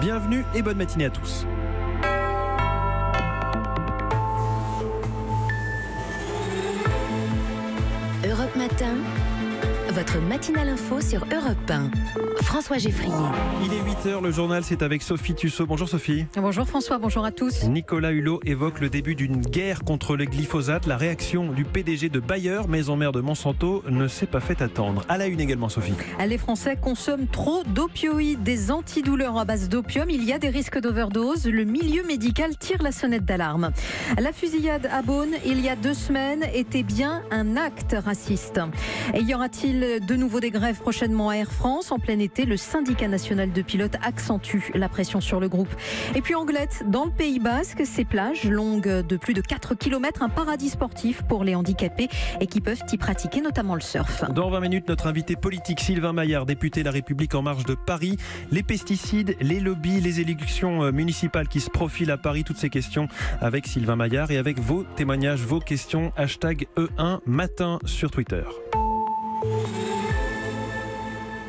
Bienvenue et bonne matinée à tous. Europe Matin, votre matinale info sur Europe 1. François Geffrier. Il est 8h, le journal c'est avec Sophie Tussaud. Bonjour Sophie. Bonjour François, bonjour à tous. Nicolas Hulot évoque le début d'une guerre contre le glyphosate. La réaction du PDG de Bayer, maison mère de Monsanto, ne s'est pas fait attendre. À la une également Sophie. Les Français consomment trop d'opioïdes, des antidouleurs à base d'opium. Il y a des risques d'overdose. Le milieu médical tire la sonnette d'alarme. La fusillade à Beaune, il y a 2 semaines, était bien un acte raciste. Et y aura-t-il de nouveau des grèves prochainement à Air France? En plein été, le syndicat national de pilotes accentue la pression sur le groupe. Et puis Anglette, dans le Pays Basque, ces plages longues de plus de 4 km, un paradis sportif pour les handicapés et qui peuvent y pratiquer notamment le surf. Dans 20 minutes, notre invité politique Sylvain Maillard, député La République En Marche de Paris. Les pesticides, les lobbies, les élections municipales qui se profilent à Paris, toutes ces questions avec Sylvain Maillard et avec vos témoignages, vos questions, hashtag E1 matin sur Twitter.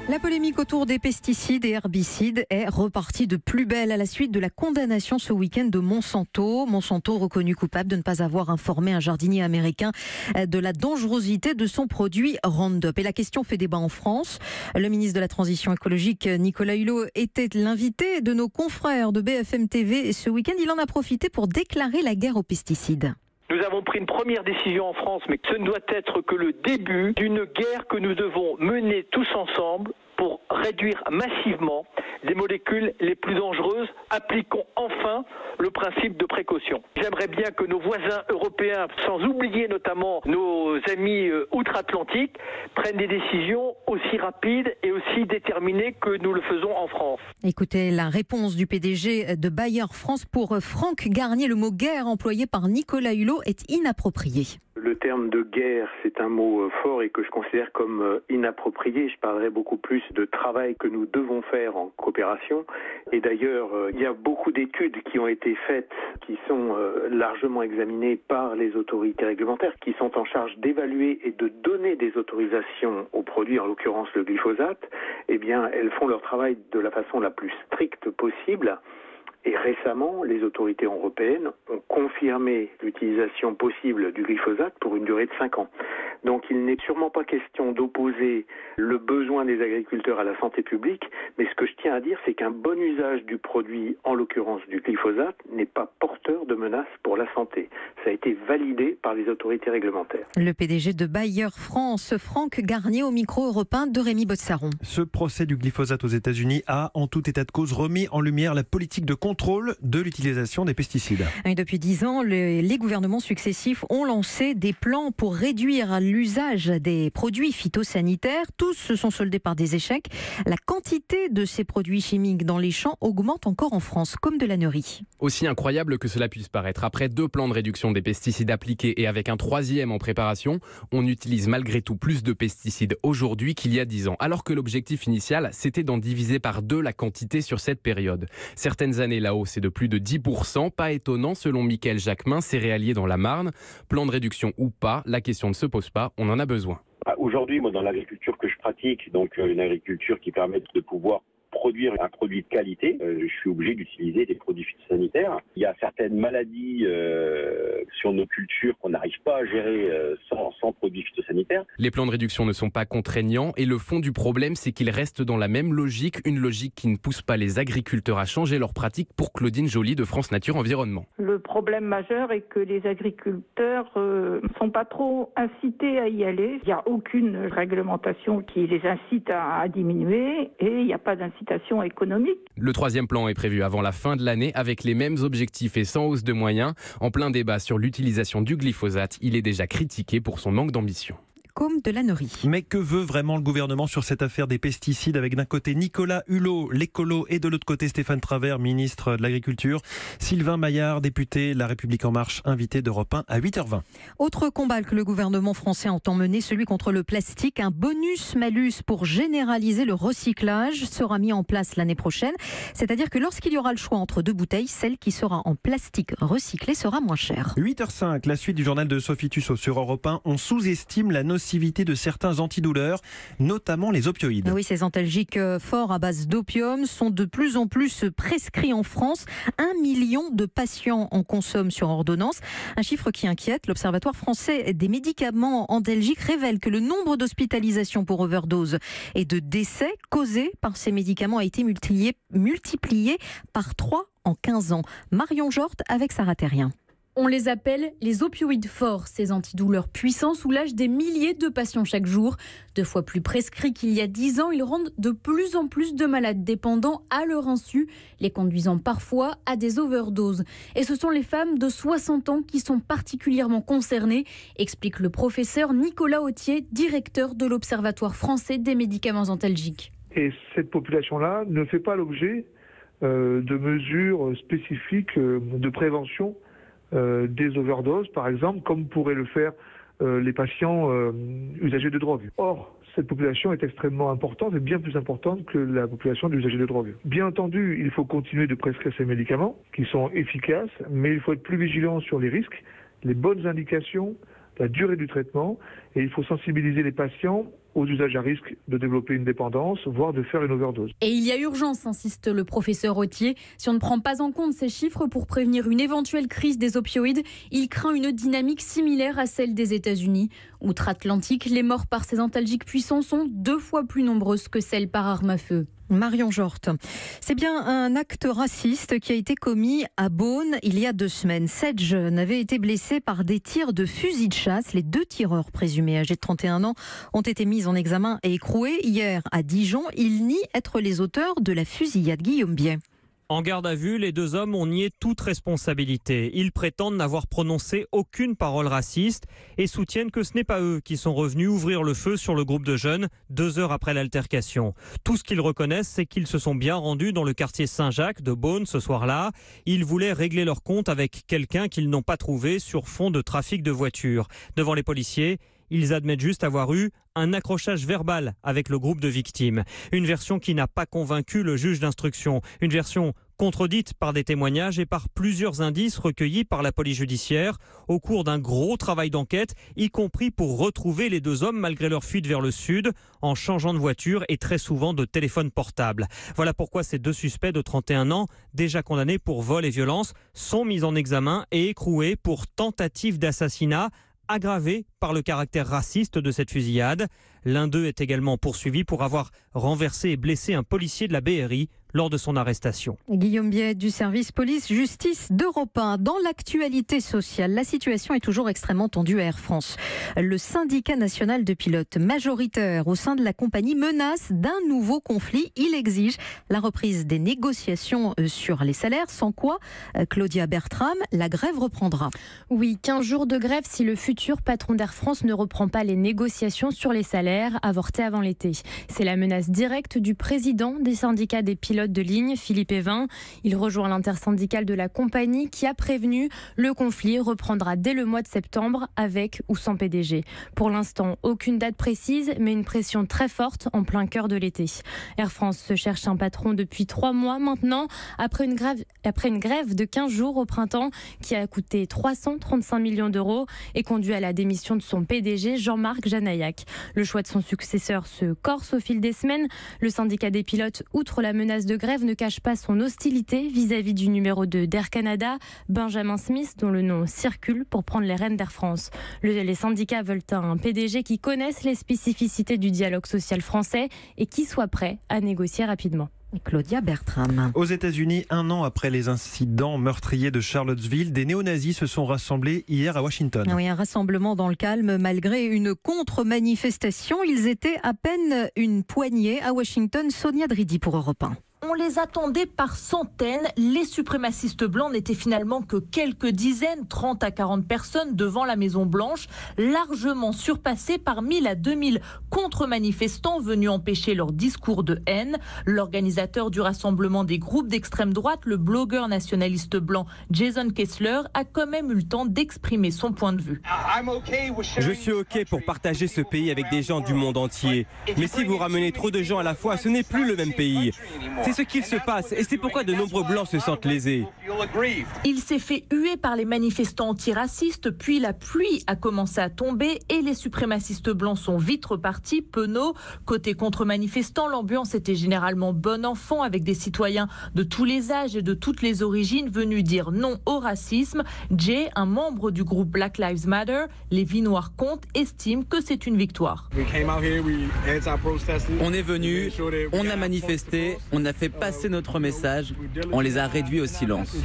La polémique autour des pesticides et herbicides est repartie de plus belle à la suite de la condamnation ce week-end de Monsanto. Monsanto reconnu coupable de ne pas avoir informé un jardinier américain de la dangerosité de son produit Roundup. Et la question fait débat en France. Le ministre de la Transition écologique, Nicolas Hulot, était l'invité de nos confrères de BFM TV. Et ce week-end, il en a profité pour déclarer la guerre aux pesticides. Nous avons pris une première décision en France, mais ce ne doit être que le début d'une guerre que nous devons mener tous ensemble pour réduire massivement les molécules les plus dangereuses. Appliquons enfin le principe de précaution. J'aimerais bien que nos voisins européens, sans oublier notamment nos amis outre-Atlantique, prennent des décisions aussi rapides et aussi déterminées que nous le faisons en France. Écoutez la réponse du PDG de Bayer France pour Franck Garnier. Le mot guerre employé par Nicolas Hulot est inapproprié. Le terme de guerre, c'est un mot fort et que je considère comme inapproprié. Je parlerai beaucoup plus de travail que nous devons faire en coopération. Et d'ailleurs, il y a beaucoup d'études qui ont été faites, qui sont largement examinées par les autorités réglementaires, qui sont en charge d'évaluer et de donner des autorisations aux produits, en l'occurrence le glyphosate. Eh bien, elles font leur travail de la façon la plus stricte possible. Et récemment, les autorités européennes ont confirmé l'utilisation possible du glyphosate pour une durée de 5 ans. Donc il n'est sûrement pas question d'opposer le besoin des agriculteurs à la santé publique, mais ce que je tiens à dire, c'est qu'un bon usage du produit, en l'occurrence du glyphosate, n'est pas porteur de menaces pour la santé. Ça a été validé par les autorités réglementaires. Le PDG de Bayer France, Franck Garnier, au micro européen de Rémi Botsaron. Ce procès du glyphosate aux États-Unis a, en tout état de cause, remis en lumière la politique de contrôle de l'utilisation des pesticides. Et depuis 10 ans, les gouvernements successifs ont lancé des plans pour réduire l'usage des produits phytosanitaires. Tous se sont soldés par des échecs. La quantité de ces produits chimiques dans les champs augmente encore en France, comme de la neurie. Aussi incroyable que cela puisse paraître, après 2 plans de réduction des pesticides appliqués et avec un 3e en préparation, on utilise malgré tout plus de pesticides aujourd'hui qu'il y a 10 ans, alors que l'objectif initial, c'était d'en diviser par 2 la quantité sur cette période. Certaines années, la hausse est de plus de 10%, pas étonnant selon Mickaël Jacquemin, céréalier dans la Marne. Plan de réduction ou pas, la question ne se pose pas, on en a besoin. Aujourd'hui, moi, dans l'agriculture que je pratique, donc une agriculture qui permet de pouvoir produire un produit de qualité, je suis obligé d'utiliser des produits phytosanitaires. Il y a certaines maladies sur nos cultures qu'on n'arrive pas à gérer sans produits phytosanitaires. Les plans de réduction ne sont pas contraignants et le fond du problème, c'est qu'ils restent dans la même logique, une logique qui ne pousse pas les agriculteurs à changer leurs pratiques, pour Claudine Joly de France Nature Environnement. Le problème majeur est que les agriculteurs ne sont pas trop incités à y aller. Il n'y a aucune réglementation qui les incite à diminuer et il n'y a pas d'incitation économique. Le 3e plan est prévu avant la fin de l'année avec les mêmes objectifs et sans hausse de moyens. En plein débat sur l'utilisation du glyphosate, il est déjà critiqué pour son manque d'ambition. Comme de la neurie. Mais que veut vraiment le gouvernement sur cette affaire des pesticides, avec d'un côté Nicolas Hulot, l'écolo, et de l'autre côté Stéphane Travert, ministre de l'Agriculture, Sylvain Maillard, député La République En Marche, invité d'Europe 1 à 8h20. Autre combat que le gouvernement français entend mener, celui contre le plastique. Un bonus-malus pour généraliser le recyclage sera mis en place l'année prochaine. C'est-à-dire que lorsqu'il y aura le choix entre 2 bouteilles, celle qui sera en plastique recyclé sera moins chère. 8h05, la suite du journal de Sophie Tussaud sur Europe 1. On sous-estime la nocivité l'activité de certains antidouleurs, notamment les opioïdes. Oui, ces antalgiques forts à base d'opium sont de plus en plus prescrits en France. 1 million de patients en consomment sur ordonnance. Un chiffre qui inquiète. L'Observatoire français des médicaments antalgiques révèle que le nombre d'hospitalisations pour overdose et de décès causés par ces médicaments a été multiplié par 3 en 15 ans. Marion Jorte avec Sarah Terrien. On les appelle les opioïdes forts. Ces antidouleurs puissants soulagent des milliers de patients chaque jour. 2 fois plus prescrits qu'il y a 10 ans, ils rendent de plus en plus de malades dépendants à leur insu, les conduisant parfois à des overdoses. Et ce sont les femmes de 60 ans qui sont particulièrement concernées, explique le professeur Nicolas Autier, directeur de l'Observatoire français des médicaments antalgiques. Et cette population-là ne fait pas l'objet de mesures spécifiques de prévention des overdoses, par exemple, comme pourraient le faire les patients usagers de drogue. Or, cette population est extrêmement importante et bien plus importante que la population d'usagers de drogue. Bien entendu, il faut continuer de prescrire ces médicaments qui sont efficaces, mais il faut être plus vigilant sur les risques, les bonnes indications, la durée du traitement, et il faut sensibiliser les patients aux usages à risque de développer une dépendance, voire de faire une overdose. Et il y a urgence, insiste le professeur Autier. Si on ne prend pas en compte ces chiffres pour prévenir une éventuelle crise des opioïdes, il craint une dynamique similaire à celle des États-Unis. Outre-Atlantique, les morts par ces antalgiques puissants sont 2 fois plus nombreuses que celles par arme à feu. Marion Jorte. C'est bien un acte raciste qui a été commis à Beaune il y a 2 semaines. 7 jeunes avaient été blessés par des tirs de fusil de chasse. Les 2 tireurs présumés âgés de 31 ans ont été mis en examen et écroués hier à Dijon. Ils nient être les auteurs de la fusillade. Guillaume Biet. En garde à vue, les 2 hommes ont nié toute responsabilité. Ils prétendent n'avoir prononcé aucune parole raciste et soutiennent que ce n'est pas eux qui sont revenus ouvrir le feu sur le groupe de jeunes 2 heures après l'altercation. Tout ce qu'ils reconnaissent, c'est qu'ils se sont bien rendus dans le quartier Saint-Jacques de Beaune ce soir-là. Ils voulaient régler leur compte avec quelqu'un qu'ils n'ont pas trouvé sur fond de trafic de voitures. Devant les policiers, ils admettent juste avoir eu un accrochage verbal avec le groupe de victimes. Une version qui n'a pas convaincu le juge d'instruction. Une version contredite par des témoignages et par plusieurs indices recueillis par la police judiciaire au cours d'un gros travail d'enquête, y compris pour retrouver les 2 hommes malgré leur fuite vers le sud, en changeant de voiture et très souvent de téléphone portable. Voilà pourquoi ces 2 suspects de 31 ans, déjà condamnés pour vol et violence, sont mis en examen et écroués pour tentative d'assassinat, aggravé par le caractère raciste de cette fusillade. L'un d'eux est également poursuivi pour avoir renversé et blessé un policier de la BRI lors de son arrestation. Guillaume Biet du service police-justice d'Europe 1. Dans l'actualité sociale, la situation est toujours extrêmement tendue à Air France. Le syndicat national de pilotes majoritaire au sein de la compagnie menace d'un nouveau conflit. Il exige la reprise des négociations sur les salaires, sans quoi, Claudia Bertram, la grève reprendra. Oui, 15 jours de grève si le futur patron d'Air France ne reprend pas les négociations sur les salaires avortées avant l'été. C'est la menace directe du président des syndicats des pilotes de ligne, Philippe Evin. Il rejoint l'intersyndicale de la compagnie qui a prévenu le conflit reprendra dès le mois de septembre avec ou sans PDG. Pour l'instant, aucune date précise, mais une pression très forte en plein cœur de l'été. Air France se cherche un patron depuis 3 mois maintenant, après une grève de 15 jours au printemps qui a coûté 335 millions d'euros et conduit à la démission de son PDG Jean-Marc Janaillac. Le choix de son successeur se corse au fil des semaines. Le syndicat des pilotes, outre la menace de grève, ne cache pas son hostilité vis-à-vis du numéro 2 d'Air Canada, Benjamin Smith, dont le nom circule pour prendre les rênes d'Air France. Les syndicats veulent un PDG qui connaisse les spécificités du dialogue social français et qui soit prêt à négocier rapidement. Claudia Bertram. Aux États-Unis, 1 an après les incidents meurtriers de Charlottesville, des néo-nazis se sont rassemblés hier à Washington. Oui, un rassemblement dans le calme malgré une contre-manifestation. Ils étaient à peine une poignée à Washington. Sonia Dridi pour Europe 1. On les attendait par centaines. Les suprémacistes blancs n'étaient finalement que quelques dizaines, 30 à 40 personnes devant la Maison-Blanche, largement surpassés par 1000 à 2000 contre-manifestants venus empêcher leur discours de haine. L'organisateur du rassemblement des groupes d'extrême droite, le blogueur nationaliste blanc Jason Kessler, a quand même eu le temps d'exprimer son point de vue. Je suis OK pour partager ce pays avec des gens du monde entier. Mais si vous ramenez trop de gens à la fois, ce n'est plus le même pays. C'est ce qu'il se passe et c'est pourquoi de nombreux Blancs se sentent lésés. Il s'est fait huer par les manifestants antiracistes, puis la pluie a commencé à tomber et les suprémacistes blancs sont vite repartis, penauds. Côté contre-manifestants, l'ambiance était généralement bon enfant avec des citoyens de tous les âges et de toutes les origines venus dire non au racisme. Jay, un membre du groupe Black Lives Matter, les vies noires comptent, estime que c'est une victoire. On est venu, on a manifesté, on a fait passer notre message, on les a réduits au silence.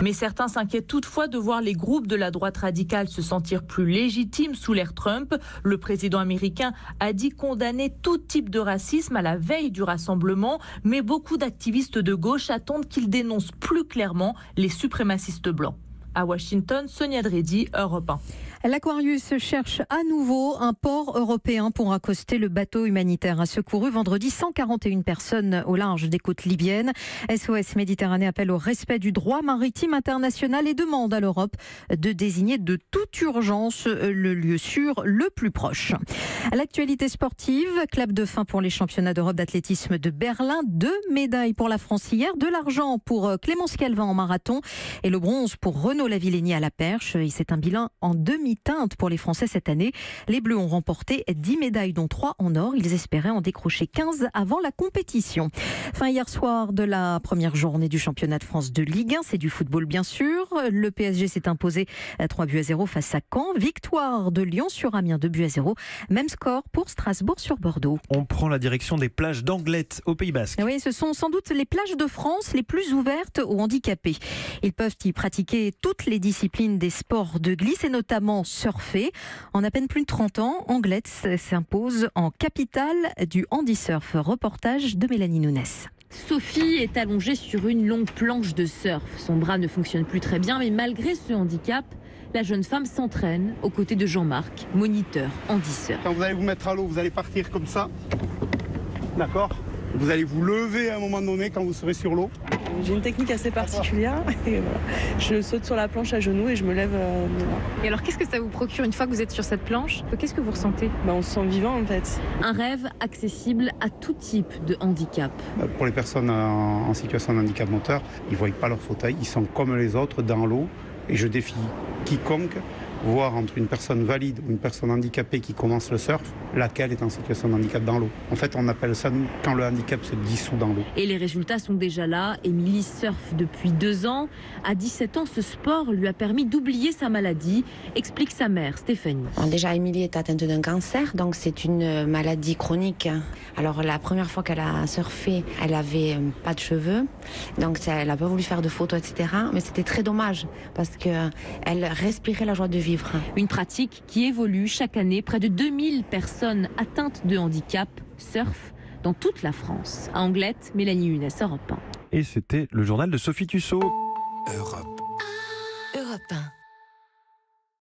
Mais certains s'inquiètent toutefois de voir les groupes de la droite radicale se sentir plus légitimes sous l'ère Trump. Le président américain a dit condamner tout type de racisme à la veille du rassemblement, mais beaucoup d'activistes de gauche attendent qu'il dénonce plus clairement les suprémacistes blancs. À Washington, Sonia Dredi, Europe 1. L'Aquarius cherche à nouveau un port européen pour accoster. Le bateau humanitaire a secouru vendredi 141 personnes au large des côtes libyennes. SOS Méditerranée appelle au respect du droit maritime international et demande à l'Europe de désigner de toute urgence le lieu sûr le plus proche. L'actualité sportive, clap de fin pour les championnats d'Europe d'athlétisme de Berlin. 2 médailles pour la France hier, de l'argent pour Clémence Calvin en marathon et le bronze pour Renaud Lavillenie à la perche. Et c'est un bilan en demi-teinte pour les Français cette année. Les Bleus ont remporté 10 médailles, dont 3 en or. Ils espéraient en décrocher 15 avant la compétition. Fin hier soir de la première journée du championnat de France de Ligue 1. C'est du football bien sûr. Le PSG s'est imposé 3-0 face à Caen. Victoire de Lyon sur Amiens 2-0. Même score pour Strasbourg sur Bordeaux. On prend la direction des plages d'Anglet au Pays Basque. Oui, ce sont sans doute les plages de France les plus ouvertes aux handicapés. Ils peuvent y pratiquer toutes les disciplines des sports de glisse et notamment surfer. En à peine plus de 30 ans, Anglet s'impose en capitale du handisurf. Reportage de Mélanie Nunes. Sophie est allongée sur une longue planche de surf. Son bras ne fonctionne plus très bien, mais malgré ce handicap, la jeune femme s'entraîne aux côtés de Jean-Marc, moniteur handisurf. Quand vous allez vous mettre à l'eau, vous allez partir comme ça. D'accord ? Vous allez vous lever à un moment donné quand vous serez sur l'eau. J'ai une technique assez particulière. Et voilà. Je saute sur la planche à genoux et je me lève. Et alors, qu'est-ce que ça vous procure une fois que vous êtes sur cette planche ? Qu'est-ce que vous ressentez ? On se sent vivant en fait. Un rêve accessible à tout type de handicap. Pour les personnes en situation de handicap moteur, ils ne voient pas leur fauteuil. Ils sont comme les autres dans l'eau. Et je défie quiconque voir entre une personne valide ou une personne handicapée qui commence le surf, laquelle est en situation de handicap dans l'eau. En fait, on appelle ça, nous, quand le handicap se dissout dans l'eau. Et les résultats sont déjà là. Émilie surfe depuis 2 ans. À 17 ans, ce sport lui a permis d'oublier sa maladie, explique sa mère, Stéphanie. Déjà, Émilie est atteinte d'un cancer, donc c'est une maladie chronique. Alors, la première fois qu'elle a surfé, elle avait pas de cheveux, donc elle n'a pas voulu faire de photos, etc. Mais c'était très dommage, parce qu'elle respirait la joie de vivre. Une pratique qui évolue chaque année. Près de 2000 personnes atteintes de handicap surfent dans toute la France. À Anglet, Mélanie Nunes, Europe 1. Et c'était le journal de Sophie Tussaud. Europe 1.